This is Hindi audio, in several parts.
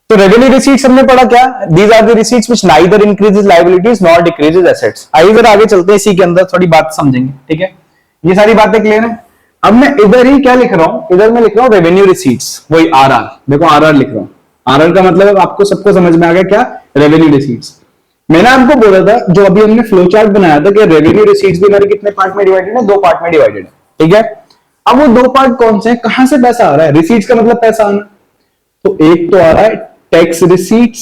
तो रेवेन्यू रिसीट्स हमने पढ़ा क्या, these are the receipts which neither increases liabilities nor decreases assets. आइए जरा आगे चलते हैं, इसी के अंदर थोड़ी बात समझेंगे, ठीक है। ये सारी बातें क्लियर है। अब मैं इधर ही क्या लिख रहा हूं, इधर मैं लिख रहा हूं रेवेन्यू रिसीट्स, वही आरआर, देखो आरआर लिख रहा हूं। आरआर का मतलब आपको सबको समझ में आ गया क्या, रेवेन्यू रिसीट्स। मैंने आपको बोला था जो अभी हमने फ्लो चार्ट बनाया था कि रेवेन्यू रिसीट्स भी मेरे कितने पार्ट में डिवाइडेड है, 2 पार्ट में डिवाइडेड है, ठीक है। अब वो 2 पार्ट कौन से हैं, कहां से पैसा आ रहा है, रिसीट्स का मतलब पैसा आना, तो एक तो आ रहा है टैक्स रिसीट्स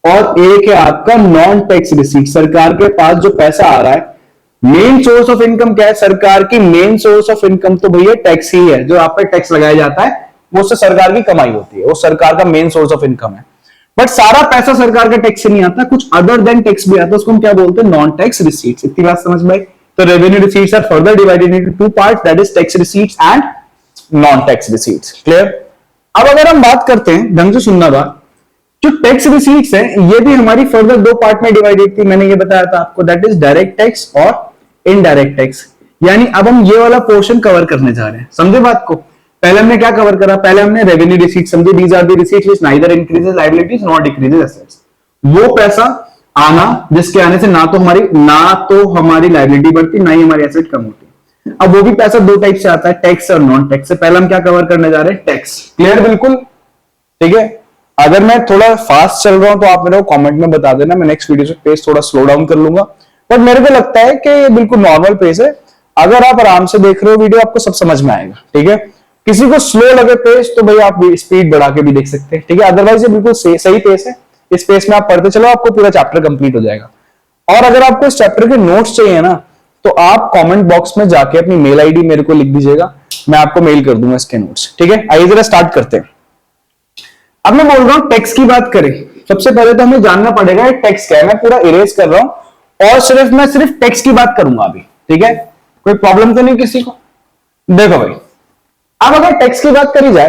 और एक है आपका नॉन टैक्स रिसीट। सरकार के पास जो पैसा आ रहा है, मेन सोर्स ऑफ इनकम क्या है, सरकार की मेन सोर्स ऑफ इनकम तो भैया टैक्स ही है, जो आप पे टैक्स लगाया जाता है वो उससे सरकार की कमाई होती है, वो सरकार का मेन सोर्स ऑफ इनकम है। बट सारा पैसा सरकार का टैक्स से नहीं आता, कुछ अदर देन टैक्स भी आता है, उसको हम क्या बोलते हैं, नॉन टैक्स रिसीट्स। इतनी बात समझ में आई। तो revenue receipts are further divided into 2 parts, that is tax receipts and non tax receipts. Clear. अब अगर हम बात करते हैं, ढंग से सुनना बात, जो टैक्स रिसीट्स है ये भी हमारी फर्दर 2 पार्ट में डिवाइडेड थी, मैंने ये बताया था आपको, दैट इज डायरेक्ट टैक्स और इनडायरेक्ट टैक्स। यानी अब हम ये वाला पोर्शन कवर करने जा रहे हैं, समझे बात को। पहले हमने क्या कवर करा, पहले हमने रेवेन्यू रिसीट समझे, these are the receipts which neither increases liabilities nor decreases assets. वो पैसा आना जिसके आने से ना तो हमारी लायबिलिटी बढ़ती, ना ही हमारी एसेट कम होती। अब वो भी पैसा 2 टाइप से आता है, टैक्स और नॉन टैक्स से। पहले हम क्या कवर करने जा रहे हैं, टैक्स। क्लियर बिल्कुल, ठीक है। अगर मैं थोड़ा फास्ट चल रहा हूं तो आप मेरे को कमेंट में बता देना, मैं नेक्स्ट वीडियो से पेस थोड़ा स्लो डाउन कर लूंगा। बट मेरे को लगता है कि ये बिल्कुल नॉर्मल पेस है, अगर आप आराम से देख रहे हो वीडियो आपको सब समझ में आएगा, ठीक है। किसी को स्लो लगे पेस तो भाई आप स्पीड बढ़ा के भी देख सकते हैं, ठीक है। अदरवाइज ये बिल्कुल सही पेस है, इस पेस में आप पढ़ते चलो, आपको पूरा चैप्टर कंप्लीट हो जाएगा। और अगर आपको इस चैप्टर के नोट्स चाहिए ना, तो आप कमेंट बॉक्स में जाके अपनी मेल आईडी मेरे को लिख दीजिएगा, मैं आपको मेल कर दूंगा इसके नोट्स, ठीक है। आइए जरा स्टार्ट करते हैं। अब मैं बोल रहा हूं टैक्स की बात करें, सबसे पहले तो हमें जानना पड़ेगा टैक्स क्या है। मैं पूरा इरेज कर रहा हूं और मैं सिर्फ टैक्स की बात करूंगा अभी, ठीक है। कोई प्रॉब्लम तो नहीं किसी को। देखो भाई, अब अगर टैक्स की बात करी जाए,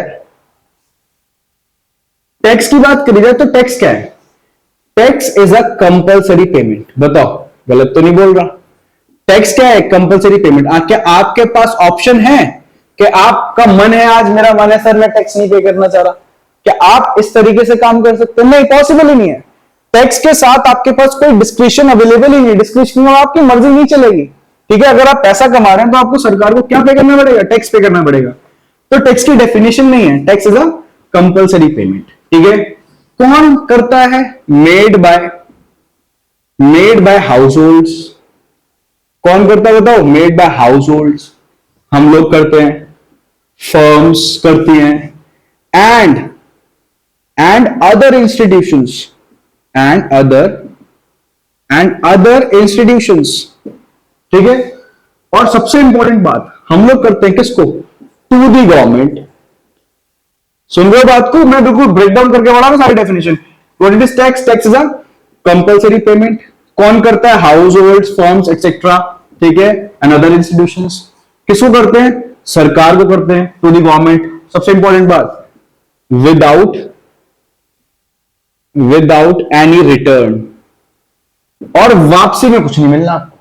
तो टैक्स क्या है, tax is a compulsory payment. बताओ, गलत तो नहीं बोल रहा। टैक्स क्या है, कंपल्सरी पेमेंट। क्या आपके पास ऑप्शन है कि आपका मन है, आज मेरा मन है सर मैं टैक्स नहीं पे करना चाह रहा, क्या आप इस तरीके से काम कर सकते हैं? नहीं, पॉसिबल ही नहीं है। टैक्स के साथ आपके पास कोई डिस्क्रिप्शन अवेलेबल ही नहीं, डिस्क्रिप्शन में आपकी मर्जी नहीं चलेगी, ठीक है। अगर आप पैसा कमा रहे हैं तो आपको सरकार को क्या पे करना पड़ेगा, टैक्स पे करना पड़ेगा। तो टैक्स की डेफिनेशन नहीं है, tax is a compulsory payment, ठीक है। कौन करता है, मेड बाय हाउस होल्ड्स। कौन करता है बताओ, मेड बाय हाउस होल्ड्स, हम लोग करते हैं, फर्म्स करती हैं, एंड अदर इंस्टीट्यूशंस, ठीक है। और सबसे इंपॉर्टेंट बात, हम लोग करते हैं किसको, टू दी गवर्नमेंट। सुन रहे हो बात को, मैं बिल्कुल ब्रेक डाउन करके बढ़ा सारी definition. What is tax, tax is a compulsory payment. कौन करता है, हाउस होल्ड, फर्म्स एक्सेट्रा, ठीक है, एंड अदर इंस्टीट्यूशंस। किसको करते हैं, सरकार को करते हैं, टू दी गवर्नमेंट। सबसे इंपॉर्टेंट बात, विदाउट एनी रिटर्न, और वापसी में कुछ नहीं मिलना आपको।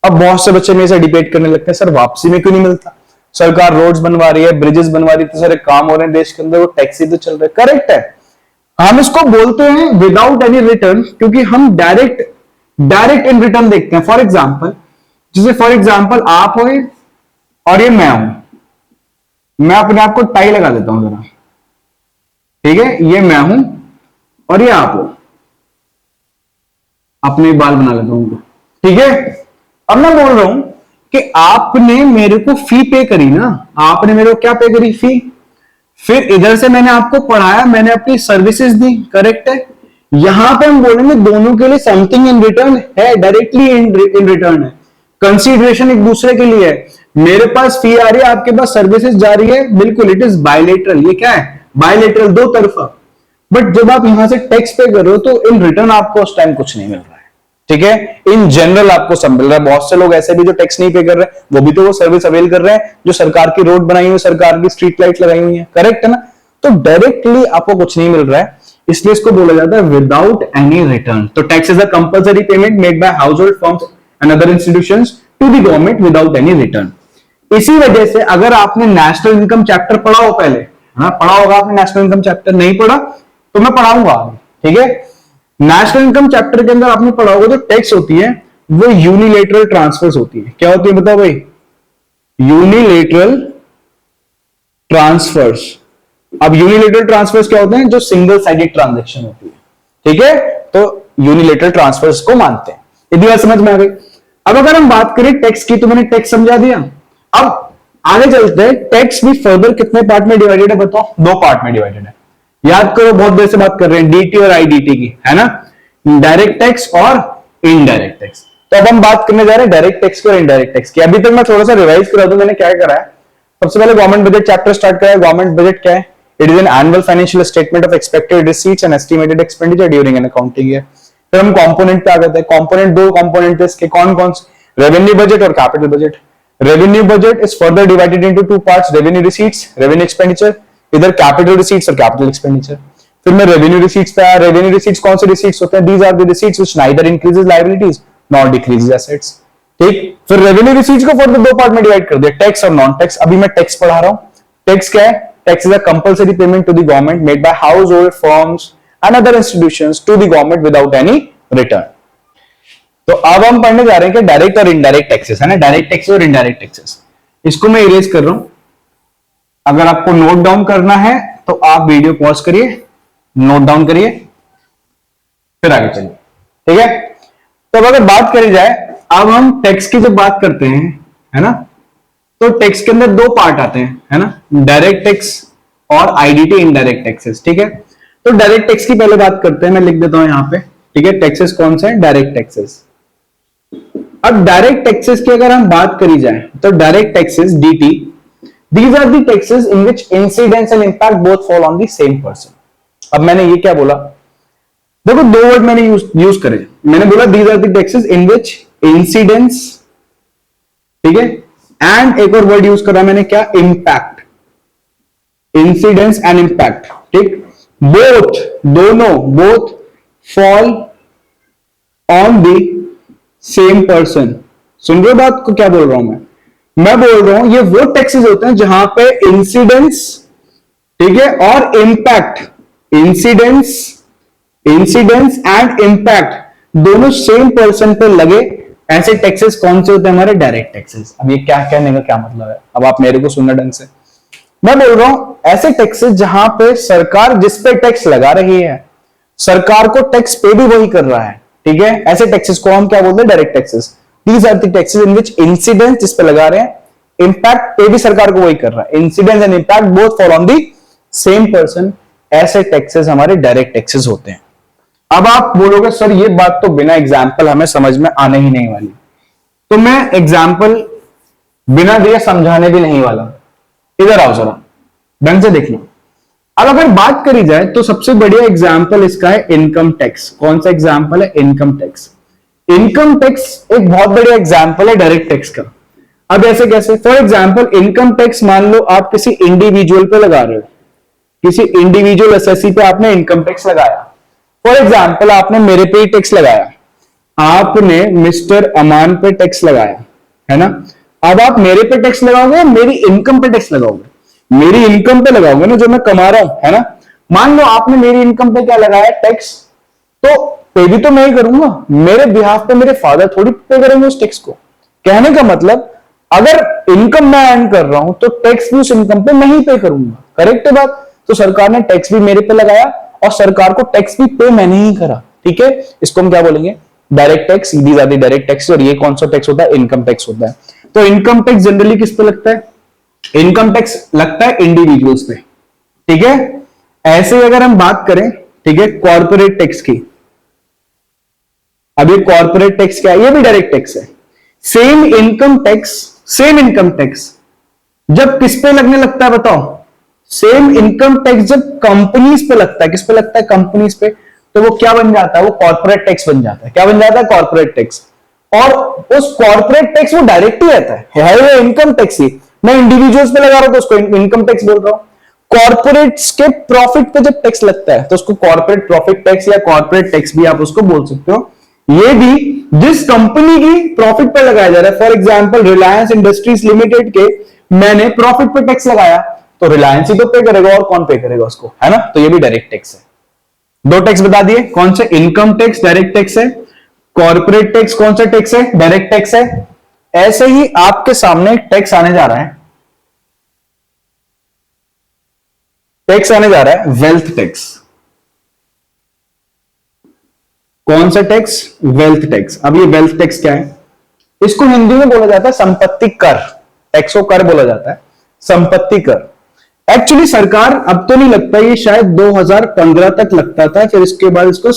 अब बहुत से बच्चे मेरे से डिबेट करने लगते हैं, सर वापसी में क्यों नहीं मिलता, सरकार रोड्स बनवा रही है, ब्रिजेस बनवा रही है, तो सारे काम हो रहे हैं देश के अंदर, वो टैक्स ही तो चल रहा है। करेक्ट है, हम इसको बोलते हैं विदाउट एनी रिटर्न, क्योंकि हम डायरेक्ट इन रिटर्न देखते हैं। फॉर एग्जाम्पल आप हो और ये मैं हूं, मैं अपने आप को टाई लगा देता हूं जरा, ठीक है, ये मैं हूं और ये आप हो, अपने बाल बना लेता हूं, ठीक है। अब मैं बोल रहा हूं कि आपने मेरे को फी पे करी ना, आपने मेरे को क्या पे करी, फी। फिर इधर से मैंने आपको पढ़ाया, मैंने अपनी सर्विसेज दी, करेक्ट है। यहां पे हम बोलेंगे दोनों के लिए समथिंग इन रिटर्न है, डायरेक्टली इन रिटर्न है, कंसीडरेशन एक दूसरे के लिए है। मेरे पास फी आ रही है, आपके पास सर्विसेज जा रही है, बिल्कुल इट इज बायलेटरल। ये क्या है, बायलेटरल, दो तरफा। बट जब आप यहां से टैक्स पे कर रहे हो तो इन रिटर्न आपको उस टाइम कुछ नहीं मिल रहा है, ठीक है। इन जनरल आपको सब मिल रहा है। बहुत से लोग ऐसे भी जो टैक्स नहीं पे कर रहे हैं, वो भी तो वो सर्विस अवेल कर रहे हैं जो सरकार की रोड बनाई हुई, सरकार की स्ट्रीट लाइट लगाई हुई है, करेक्ट है ना। तो डायरेक्टली आपको कुछ नहीं मिल रहा है, इसलिए इसको बोला जाता है विदाउट एनी रिटर्न। तो tax is a compulsory payment made by household, firms and other institutions to the government without any return. इसी वजह से अगर आपने नेशनल इनकम चैप्टर पढ़ा हो पहले, ना, पढ़ा होगा आपने नेशनल इनकम चैप्टर, नहीं पढ़ा तो मैं पढ़ाऊंगा, ठीक है। नेशनल इनकम चैप्टर के अंदर आपने पढ़ा होगा जो टैक्स होती है वो यूनिलेटरल ट्रांसफर्स होती है। क्या होती है बताओ भाई? Unilateral transfers. अब यूनिलेटरल ट्रांसफर्स क्या होते हैं? जो सिंगल साइडेड ट्रांजैक्शन होती है, ठीक है, तो यूनिलेटरल ट्रांसफर्स को मानते हैं। यदि बात समझ में आ गई। अब अगर हम बात करें टैक्स की, तो मैंने टैक्स समझा दिया। अब आगे चलते हैं, टैक्स भी फर्दर कितने पार्ट में डिवाइडेड है बताओ? 2 पार्ट में डिवाइडेड है। याद करो, बहुत देर से बात कर रहे हैं डीटी और आईडीटी की, है ना, डायरेक्ट टैक्स और इनडायरेक्ट टैक्स। तो अब हम बात करने जा रहे हैं डायरेक्ट टैक्स की और इनडायरेक्ट टैक्स की। अभी तक मैं थोड़ा सा रिवाइज करा दूं मैंने क्या करा है। सबसे पहले गवर्नमेंट बजट चैप्टर स्टार्ट करा है। गवर्नमेंट बजट क्या है? It is an annual financial statement of expected receipts and estimated expenditure during an accounting year. फिर हम कंपोनेंट पे आ गए थे। कंपोनेंट, 2 कंपोनेंट इसके, कौन कौन से? रेवेन्यू बजट और capital budget. Revenue budget is further divided into 2 parts, revenue receipts, revenue expenditure, इधर कैपिटल रिसीट्स और कैपिटल एक्सपेंडिचर। फिर मैं रेवेन्यू रिसीट्स पे आया। रेवेन्यू रिसीट्स कौन से रिसीट्स होते हैं? These are the receipts which neither increases liabilities nor decreases assets, ठीक। फिर रेवेन्यू रिसीट्स को फर्दर 2 पार्ट में डिवाइड कर दिया, टैक्स और नॉन टैक्स। अभी मैं टैक्स पढ़ा रहा हूं। टैक्स क्या है? Tax is a compulsory payment to the government made by household firms and other institutions to the government without any return. तो अब हम पढ़ने जा रहे हैं कि डायरेक्ट और इनडायरेक्ट टैक्सेस, है ना, डायरेक्ट टैक्सेस और इनडायरेक्ट टैक्सेस। इसको मैं इरेज कर रहा हूं। अगर आपको नोट डाउन करना है तो आप वीडियो पॉज करिए, नोट डाउन करिए, फिर आगे चलिए, ठीक है। तो अगर बात करी जाए, अब हम टैक्स की जब बात करते हैं, है ना, तो टैक्स के अंदर 2 पार्ट आते हैं, है ना, डायरेक्ट टैक्स और आईडीटी इनडायरेक्ट टैक्सेस, ठीक है। तो डायरेक्ट टैक्स की पहले बात करते हैं, मैं लिख देता हूं यहां पे, ठीक है। टैक्सेस कौन से हैं? Direct taxes. अब डायरेक्ट टैक्सेस की अगर हम बात करी जाए तो direct taxes DT, these are the taxes in which incidence and impact both fall on the same person। अब मैंने ये क्या बोला? देखो 2 वर्ड मैंने यूज करे। मैंने बोला these are the taxes in which incidence, ठीक है, एंड एक और वर्ड यूज करा मैंने, क्या? इम्पैक्ट। इंसिडेंस एंड इम्पैक्ट, ठीक। बोथ, दोनों, both fall on the same person. सुन रहे हो बात को? क्या बोल रहा हूं मैं बोल रहा हूं ये वो टैक्सेस होते हैं जहां पे इंसिडेंस, ठीक है, और इम्पैक्ट, इंसिडेंस एंड इम्पैक्ट दोनों सेम पर्सन पे लगे। ऐसे टैक्सेस कौन से होते हैं? हमारे डायरेक्ट टैक्सेस। अब ये क्या कहने का क्या मतलब है? अब आप मेरे को सुनना ढंग से। मैं बोल रहा हूं ऐसे टैक्सेस जहां पे सरकार जिस पे टैक्स लगा रही है, सरकार को टैक्स पे भी वही कर रहा है, ठीक है। ऐसे टैक्सेस को हम क्या बोलते हैं? Direct taxes. These are the taxes in which incidence, जिस पे लगा रहे हैं, इम्पैक्ट पे भी सरकार को वही कर रहा है। Incidence and impact both fall on the same person. ऐसे टैक्सेस हमारे डायरेक्ट टैक्सेस होते हैं। अब आप बोलोगे सर ये बात तो बिना एग्जाम्पल हमें समझ में आने ही नहीं वाली, तो मैं एग्जाम्पल बिना दिए समझाने भी नहीं वाला। इधर आओ जरा, ढंग से देखना। अब अगर बात करी जाए तो सबसे बढ़िया एग्जाम्पल इसका है इनकम टैक्स। कौन सा एग्जाम्पल है? Income tax. इनकम टैक्स एक बहुत बढ़िया एग्जाम्पल है डायरेक्ट टैक्स का। अब ऐसे कैसे? फॉर एग्जाम्पल इनकम टैक्स मान लो आप किसी इंडिविजुअल पे लगा रहे हो, किसी इंडिविजुअल एसएससी पे आपने इनकम टैक्स लगाया। फॉर एग्जाम्पल आपने मेरे पे ही टैक्स लगाया, आपने मिस्टर अमान पे टैक्स लगाया, है ना। अब आप मेरे पे टैक्स लगाओगे, मेरी इनकम पे टैक्स लगाओगे? मेरी इनकम पे लगाओगे ना, जो मैं कमा रहा हूं, है ना। मान लो आपने मेरी इनकम पे क्या लगाया? टैक्स। तो पे भी तो मैं ही करूंगा, मेरे बिहाफ पे मेरे फादर थोड़ी पे करेंगे उस टैक्स को। कहने का मतलब अगर इनकम मैं अर्न कर रहा हूं तो टैक्स भी उस इनकम पे मैं ही पे करूंगा। करेक्ट है बात? तो सरकार ने टैक्स भी मेरे पे लगाया और सरकार को टैक्स भी पे मैंने ही करा, ठीक है। इसको हम क्या बोलेंगे? Direct tax. These are the direct tax. और ये कौन सा टैक्स होता है? इनकम टैक्स होता है। तो इनकम टैक्स जनरली किस पे लगता है? इनकम टैक्स लगता है इंडिविजुअल्स पे, ठीक है। ऐसे अगर हम बात करें, ठीक है, कॉर्पोरेट टैक्स की, अब ये कॉर्पोरेट टैक्स क्या है? ये भी डायरेक्ट टैक्स है। सेम इनकम टैक्स जब किस पे लगने लगता है बताओ? सेम इनकम टैक्स जब कंपनीज पे लगता है। किस पे लगता है? कंपनीज पे। तो वो क्या बन जाता है? वो कॉर्पोरेट टैक्स बन जाता है। क्या बन जाता है? Corporate tax. और उस कॉर्पोरेट टैक्स वो डायरेक्ट ही रहता है वो इनकम टैक्स ही। मैं इंडिविजुअल्स पे लगा रहा हूं तो उसको इनकम टैक्स बोल रहा हूं। कॉर्पोरेट्स के प्रॉफिट पे जब टैक्स लगता है तो उसको कॉर्पोरेट प्रॉफिट टैक्स या कॉर्पोरेट टैक्स भी आप उसको बोल सकते हो। ये भी जिस कंपनी की प्रॉफिट पे लगाया जा रहा है, for example Reliance industries limited के मैंने प्रॉफिट पे टैक्स लगाया, तो रिलायंस ही तो पे करेगा, और कौन पे करेगा उसको, है ना। तो ये भी डायरेक्ट टैक्स है। दो टैक्स बता दिए कौन से, इनकम टैक्स डायरेक्ट टैक्स है, कॉर्पोरेट टैक्स कौन सा टैक्स है, डायरेक्ट टैक्स है। ऐसे ही आपके सामने एक टैक्स आने जा रहा है, टैक्स आने जा रहा है वेल्थ टैक्स। कौन सा टैक्स, वेल्थ टैक्स। अब ये वेल्थ टैक्स क्या है, इसको हिंदी में बोला जाता है संपत्ति कर, टैक्स को कर बोला जाता है, संपत्ति कर। एक्चुअली सरकार अब तो नहीं लगता, ये शायद 2015 तक लगता था, फिर इसके बाद इसको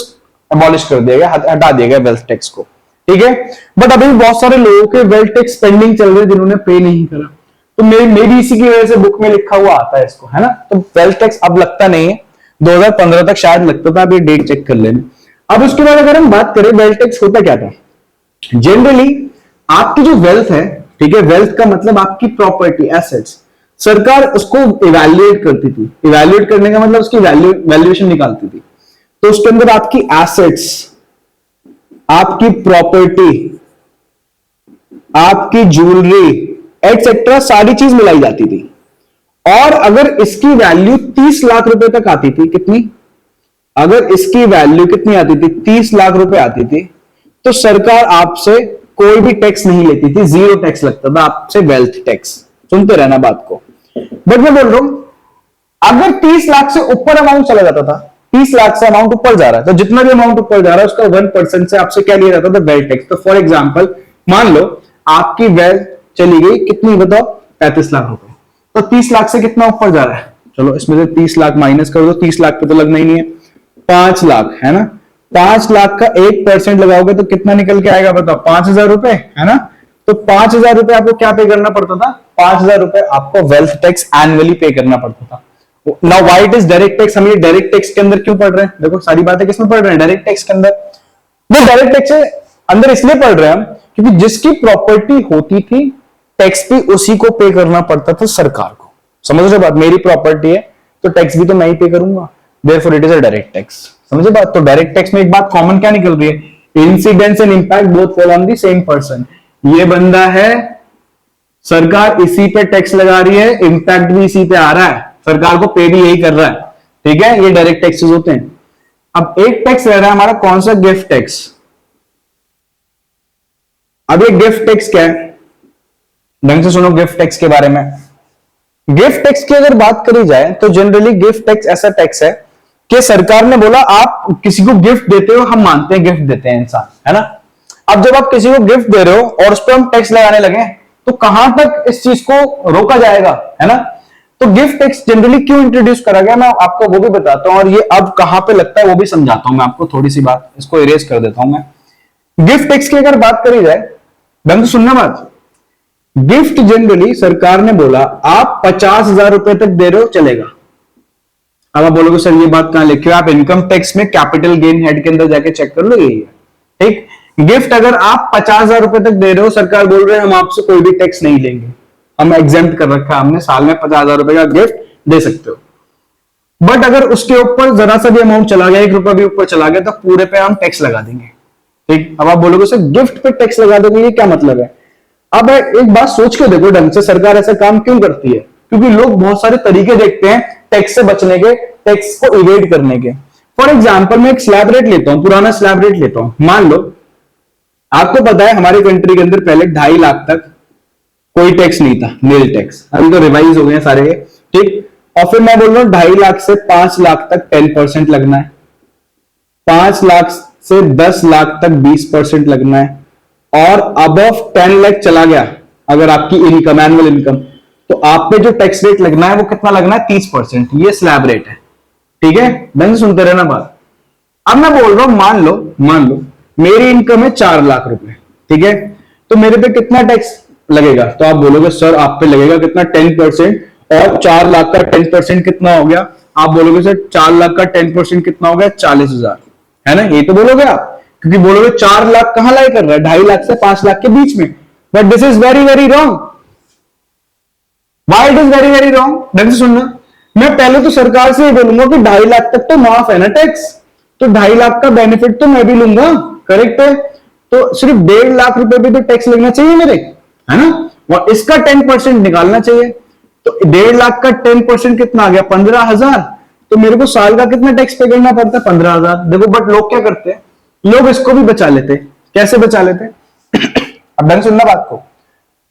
अबॉलिश कर दिया गया, हटा दिया गया वेल्थ टैक्स को, ठीक है। बट अभी बहुत सारे लोगों के वेल्थ टैक्स पेंडिंग चल रहे जिन्होंने पे नहीं करा, तो मे भी इसी की वजह से बुक में लिखा हुआ आता है इसको, है ना। तो वेल्थ टैक्स अब लगता नहीं है, 2015 तक शायद लगता था, अब ये डेट चेक कर लेना। अब उसके बाद अगर हम बात करें वेल्थ टैक्स होता क्या था, जनरली आपकी जो वेल्थ है, ठीक है, वेल्थ का मतलब आपकी प्रॉपर्टी, एसेट्स, सरकार उसको इवैल्यूएट करती थी। इवैल्यूएट करने का मतलब उसकी वैल्यूएशन निकालती थी। तो उसके अंदर आपकी एसेट्स, आपकी प्रॉपर्टी, आपकी ज्वेलरी एटसेट्रा सारी चीज मिलाई जाती थी। और अगर इसकी वैल्यू 30 लाख रुपए तक आती थी, कितनी, अगर इसकी वैल्यू कितनी आती थी, 30 लाख रुपए आती थी, तो सरकार आपसे कोई भी टैक्स नहीं लेती थी, जीरो टैक्स लगता था आपसे वेल्थ टैक्स। सुनते रहना बात को। बट मैं बोल रहा हूं अगर 30 लाख से ऊपर अमाउंट चला जाता था, 30 लाख से अमाउंट ऊपर जा रहा है, तो जितना भी अमाउंट ऊपर जा रहा है उसका 1% से आपसे क्या लिया जाता था, वेल्थ टैक्स। तो फॉर एग्जाम्पल मान लो आपकी वेल्थ चली गई कितनी, बताओ, 35 लाख रुपए, तो 30 लाख से कितना ऊपर जा रहा है, चलो इसमें से 30 लाख माइनस कर दो, 30 लाख पे तो लगना ही नहीं है, 5 लाख है ना। 5 लाख का 1% लगाओगे तो कितना निकल के आएगा बताओ, 5,000 रुपए, है ना। तो 5,000 रुपए आपको क्या पे करना पड़ता था, 5,000 रुपए आपको वेल्थ टैक्स एनुअली पे करना पड़ता था। Now why it is direct tax, हम ये डायरेक्ट टैक्स के अंदर क्यों पढ़ रहे हैं, देखो सारी बातें किसमें पढ़ रहे हैं, डायरेक्ट टैक्स के अंदर। वो डायरेक्ट टैक्स के अंदर इसलिए पढ़ रहे हैं हम क्योंकि जिसकी प्रॉपर्टी होती थी टैक्स भी उसी को पे करना पड़ता था सरकार को। समझ रहे बात, मेरी प्रॉपर्टी है तो टैक्स भी तो मैं ही पे करूंगा, therefore it is a direct tax. समझे बात। तो डायरेक्ट टैक्स में एक बात कॉमन क्या निकल रही है, incidence and impact both fall on the same person. ये बंदा है, सरकार इसी पे टैक्स लगा रही है, इंपैक्ट भी इसी पे आ रहा है, सरकार को पे भी यही कर रहा है, ठीक है। ये डायरेक्ट टैक्सेस होते हैं। अब एक टैक्स रह रहा है हमारा कौन सा, गिफ्ट टैक्स। अब ये गिफ्ट टैक्स क्या है, ढंग से सुनो गिफ्ट टैक्स के बारे में। गिफ्ट टैक्स की अगर बात करी जाए तो जनरली गिफ्ट टैक्स ऐसा टैक्स है कि सरकार ने बोला आप किसी को गिफ्ट देते हो, हम मानते हैं गिफ्ट देते हैं इंसान, है ना। अब जब आप किसी को गिफ्ट दे रहे हो और उस पर हम टैक्स लगाने लगे तो कहां तक इस चीज को रोका जाएगा, है ना। तो गिफ्ट टैक्स जनरली क्यों इंट्रोड्यूस करा गया, मैं आपको वो भी बताता हूं, और ये अब कहां पे लगता है वो भी समझाता हूं मैं आपको। थोड़ी सी बात इसको इरेज कर देता हूं मैं। गिफ्ट टैक्स की अगर बात करी जाए, ढंग से सुनना बात। गिफ्ट जनरली सरकार ने बोला आप 50,000 रुपए तक दे रहे हो चलेगा। अब आप बोलोगे सर ये बात कहां लिखी है, आप इनकम टैक्स में कैपिटल गेन हेड के अंदर जाके चेक कर लो, यही है, ठीक। गिफ्ट अगर आप 50,000 रुपए तक दे रहे हो, सरकार बोल रहे हैं हम आपसे कोई भी टैक्स नहीं लेंगे, हम एग्जेम्प्ट कर रखा है हमने, साल में 50,000 रुपए का गिफ्ट दे सकते हो। बट अगर उसके ऊपर जरा सा भी अमाउंट चला गया, 1 रुपया भी ऊपर चला गया, तो पूरे पे हम टैक्स लगा देंगे, ठीक। अब आप बोलोगे सर गिफ्ट पे टैक्स लगा दोगे, ये क्या मतलब है। अब एक बात सोच के देखो ढंग से, सरकार ऐसा काम क्यों करती है, क्योंकि लोग बहुत सारे तरीके देखते हैं टैक्स से बचने के, टैक्स को इवेड करने के। फॉर एग्जाम्पल मैं एक स्लैब रेट लेता हूं, पुराना स्लैब रेट लेता हूं। मान लो आपको पता है हमारी कंट्री के अंदर पहले 2.5 लाख तक कोई टैक्स नहीं था, नील टैक्स, अभी तो रिवाइज हो गए सारे, ठीक। और फिर मैं बोल रहा हूं 2.5 लाख से 5 लाख तक 10% लगना है, 5 लाख से 10 लाख तक 20% लगना है, और अबव 10 लाख चला गया अगर आपकी इनकम, एनुअल इनकम, तो आप पे जो टैक्स रेट लगना है वो कितना लगना है, 30%। ये स्लैब रेट है, ठीक है। ढंग से सुनते रहना बात। अब मैं बोल रहा हूं मान लो मेरी इनकम है 4 लाख रुपए, ठीक है, तो मेरे पे कितना टैक्स लगेगा, तो आप बोलोगे सर आप पे लगेगा कितना, 10%, और 4 लाख का 10% कितना हो गया, आप बोलोगे सर 4 लाख का 10% कितना हो गया, 40,000, है ना। ये तो बोलोगे आप, क्योंकि बोलोगे 4 लाख कहां लाई कर रहा है, 2.5 लाख से 5 लाख के बीच में। But this is very very wrong. Why it is very very wrong, ढंग से सुनना। मैं पहले तो सरकार से ये बोलूंगा कि 2.5 लाख तक तो माफ है ना टैक्स, तो 2.5 लाख का बेनिफिट तो मैं भी लूंगा, करेक्ट है। तो सिर्फ 1.5 लाख रुपए भी तो टैक्स लगना चाहिए मेरे, है ना, और इसका 10% निकालना चाहिए। तो 1.5 लाख का 10% कितना आ गया? 15,000। तो मेरे को साल का कितना टैक्स पे करना पड़ता है? 15,000। देखो, बट लोग क्या करते हैं, लोग इसको भी बचा लेते। कैसे बचा लेते? अब ढंग सुनना बात को।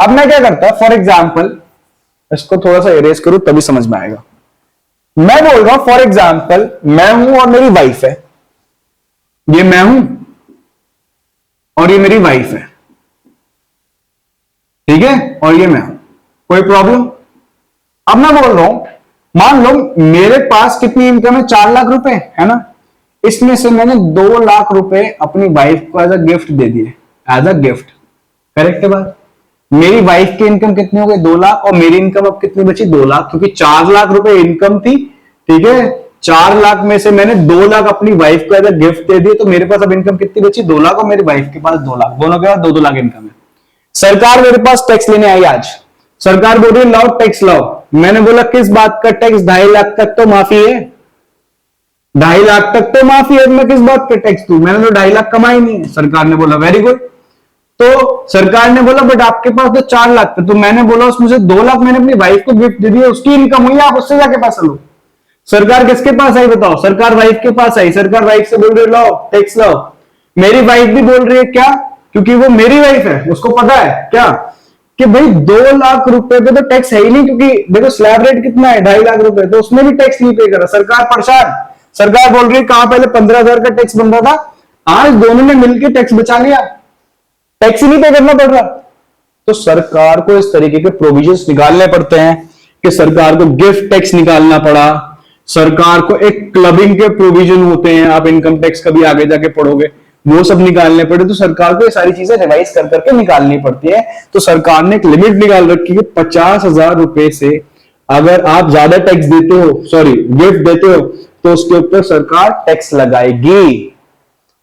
अब मैं क्या करता, फॉर एग्जाम्पल, इसको थोड़ा सा इरेज करूं तभी समझ में आएगा। मैं बोल रहा हूं फॉर एग्जाम्पल, मैं हूं और मेरी वाइफ है, ये मैं हूं और ये मेरी वाइफ है, ठीक है, और ये मैं हूं, कोई प्रॉब्लम? अब मैं बोल रहा हूं, मान लो मेरे पास कितनी इनकम है? 4 लाख रुपए, है ना। इसमें से मैंने 2 लाख रुपए अपनी वाइफ को एज अ गिफ्ट दे दिए, एज अ गिफ्ट। करेक्ट है बात? मेरी वाइफ की इनकम कितनी हो गई? 2 लाख, और मेरी इनकम अब कितनी बची? 2 लाख, क्योंकि 4 लाख रुपए इनकम थी, ठीक है। 4 लाख में से मैंने 2 लाख अपनी वाइफ को एज अ गिफ्ट दे दिए, तो मेरे पास अब इनकम कितनी बची? 2 लाख, और मेरी वाइफ के पास 2 लाख, दोनों के पास 2-2 लाख इनकम है। सरकार मेरे पास टैक्स लेने आई आज, सरकार बोल रही है लाओ टैक्स लाओ। मैंने बोला किस बात का टैक्स? 2.5 लाख तक तो माफी है, 2.5 लाख तक तो माफी है, मैं किस बात का टैक्स दूं? मैंने तो 2.5 लाख कमाई नहीं है। सरकार ने बोला वेरी गुड। तो सरकार ने बोला बट आपके पास तो 4 लाख थे, तो मैंने बोला उसमें से 2 लाख मैंने अपनी वाइफ को गिफ्ट दे दिया, उसकी इनकम हुई, आप उससे जाके पैसा लो। सरकार किसके पास आई बताओ? सरकार वाइफ के पास आई। सरकार वाइफ से बोल रही है लाओ टैक्स लाओ। मेरी वाइफ भी बोल रही है, क्या? क्योंकि वो मेरी वाइफ है, उसको पता है क्या कि भाई 2 लाख रुपए पे तो टैक्स है ही नहीं, क्योंकि देखो स्लैब रेट कितना है? 2.5 लाख रुपए, तो उसमें भी टैक्स नहीं पे करा। सरकार परेशान। सरकार बोल रही है कहां पहले 15,000 का टैक्स बन रहा था, आज दोनों ने मिलकर टैक्स बचा लिया, टैक्स ही नहीं पे करना पड़ रहा। तो सरकार को इस तरीके के प्रोविजंस निकालने पड़ते हैं कि सरकार को गिफ्ट टैक्स निकालना पड़ा, सरकार को एक क्लबिंग के प्रोविजन होते हैं, आप इनकम टैक्स कभी आगे जाके पढ़ोगे, वो सब निकालने पड़े। तो सरकार को ये सारी चीजें रिवाइज कर करके निकालनी पड़ती है। तो सरकार ने एक लिमिट निकाल रखी है 50,000 रुपए से अगर आप ज्यादा टैक्स देते हो, सॉरी गिफ्ट देते हो, तो उसके ऊपर सरकार टैक्स लगाएगी,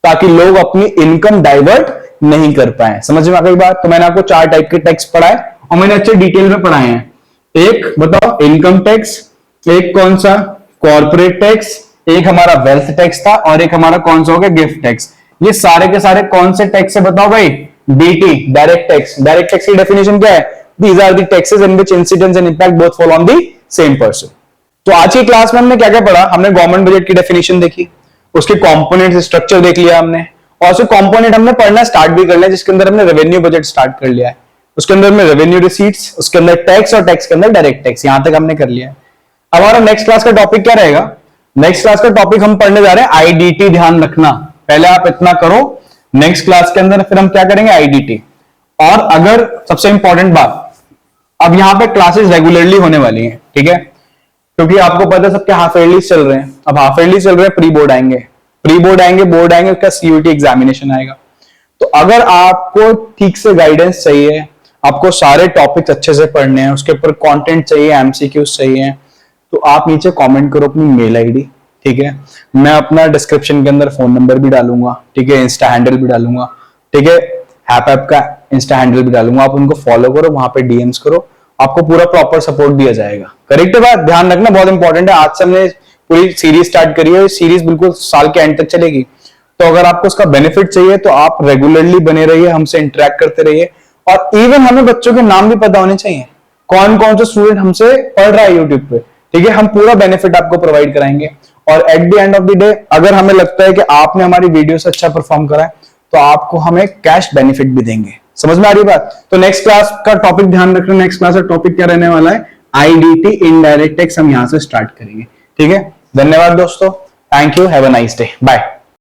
ताकि लोग अपनी इनकम डाइवर्ट नहीं कर पाए। समझ में आ गई बात? तो मैंने आपको 4 टाइप के टैक्स पढ़ाए और मैंने अच्छे डिटेल में पढ़ाए हैं। एक बताओ इनकम टैक्स, एक कौन सा? कॉर्पोरेट टैक्स, एक हमारा वेल्थ टैक्स था, और एक हमारा कौन सा हो गया? Gift tax. ये सारे के सारे कौन से टैक्स है बताओ भाई? DT, direct tax. Direct tax की डेफिनेशन क्या है? These are the taxes in which incidence and impact both fall on the same person. तो आज की क्लास में हमने क्या क्या पढ़ा? हमने गवर्नमेंट बजट की डेफिनेशन देखी, उसके कंपोनेंट स्ट्रक्चर देख लिया हमने, और उसके कंपोनेंट हमने पढ़ना स्टार्ट भी कर लिया, जिसके अंदर हमने रेवेन्यू बजट स्टार्ट कर लिया है। उसके अंदर में रेवेन्यू रिसीट्स, उसके अंदर टैक्स, और टैक्स के अंदर डायरेक्ट टैक्स, यहां तक हमने कर लिया है। अब हमारा नेक्स्ट क्लास का टॉपिक क्या रहेगा? नेक्स्ट क्लास का टॉपिक हम पढ़ने जा रहे हैं आईडीटी। ध्यान रखना, पहले आप इतना करो, नेक्स्ट क्लास के अंदर फिर हम क्या करेंगे? आईडीटी। और अगर सबसे इंपॉर्टेंट बात, अब यहां पे क्लासेस रेगुलरली होने वाली हैं, ठीक है, क्योंकि आपको पता है सबके हाफ ईयरली चल रहे हैं। अब हाफ ईयरली चल रहे हैं, प्री बोर्ड आएंगे, प्री बोर्ड आएंगे, बोर्ड आएंगे, उसका सीयूटी एग्जामिनेशन आएगा। तो अगर आपको ठीक से गाइडेंस चाहिए, आपको सारे टॉपिक्स अच्छे से पढ़ने हैं, उसके ऊपर कंटेंट चाहिए, एमसीक्यूज चाहिए, तो आप नीचे कमेंट करो अपनी मेल आईडी, ठीक है। मैं अपना डिस्क्रिप्शन के अंदर फोन नंबर भी डालूंगा, ठीक है, इंस्टा हैंडल भी डालूंगा, ठीक है, हैप का इंस्टा हैंडल भी डालूंगा, आप उनको फॉलो करो, वहां पे डीएम्स करो, आपको पूरा प्रॉपर सपोर्ट दिया जाएगा। करेक्ट है बात? ध्यान रखना, बहुत इंपॉर्टेंट है। आज से हमने पूरी सीरीज स्टार्ट करी है, सीरीज बिल्कुल साल के एंड तक चलेगी। तो अगर आपको उसका बेनिफिट चाहिए तो आप रेगुलरली बने रहिए, हमसे इंटरेक्ट करते रहिए, और इवन हमें बच्चों के नाम भी पता होने चाहिए, कौन कौन सा स्टूडेंट हमसे पढ़ रहा है यूट्यूब पे, ठीक है। हम पूरा बेनिफिट आपको प्रोवाइड कराएंगे, और at the end of the day अगर हमें लगता है कि आपने हमारी वीडियो से अच्छा परफॉर्म करा है, तो आपको हमें कैश बेनिफिट भी देंगे। समझ में आ रही बात? तो नेक्स्ट क्लास का टॉपिक ध्यान रखना, नेक्स्ट क्लास का टॉपिक क्या रहने वाला है? आईडीटी, इनडायरेक्ट टैक्स, हम यहां से स्टार्ट करेंगे, ठीक है। धन्यवाद दोस्तों, thank you, have a nice day, bye.